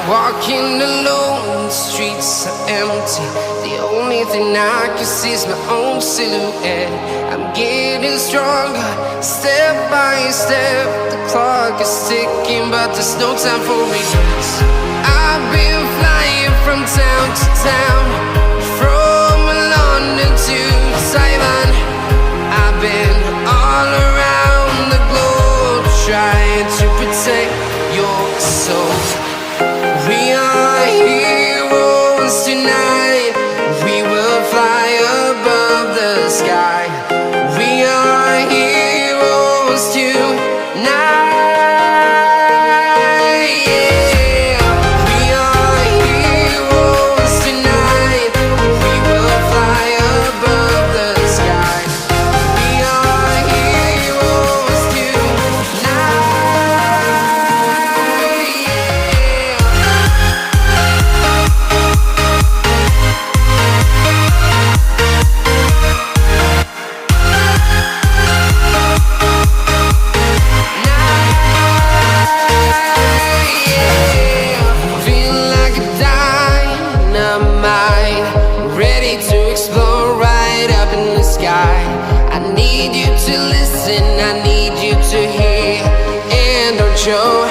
Walking alone, the streets are empty. The only thing I can see is my own silhouette. I'm getting stronger, step by step. The clock is ticking, but there's no time for regrets. I've been flying from town to town, from London to Taiwan. I've been all around the globe, trying to protect your soul. We are heroes tonight. We will fly above the sky. We are heroes tonight. Yeah. We are heroes tonight. We will fly above the sky. We are heroes tonight. I need you to hear and don't show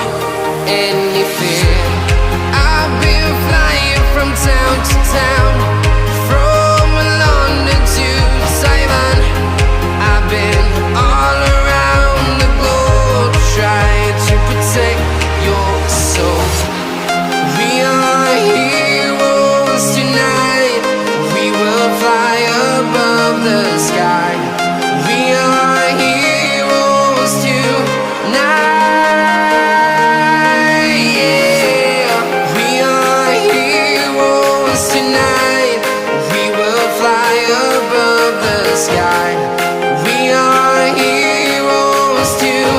any fear. I've been flying from town to town, from London to Taiwan. I've been all around the globe, trying to protect your soul. We are heroes tonight. We will fly above the sky. We are heroes tonight. Yeah. We are heroes tonight. We will fly above the sky. We are heroes tonight.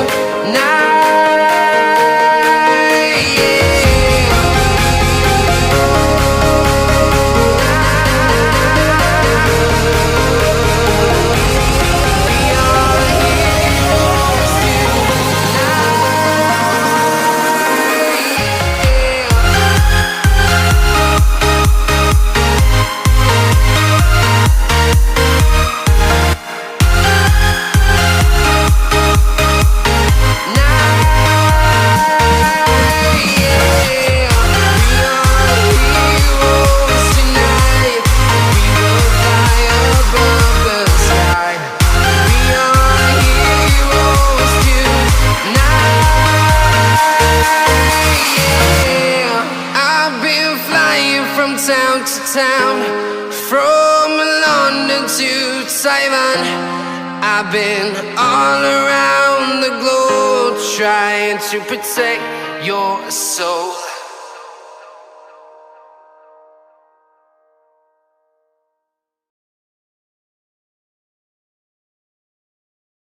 Town to town, from London to Taiwan. I've been all around the globe, trying to protect your soul.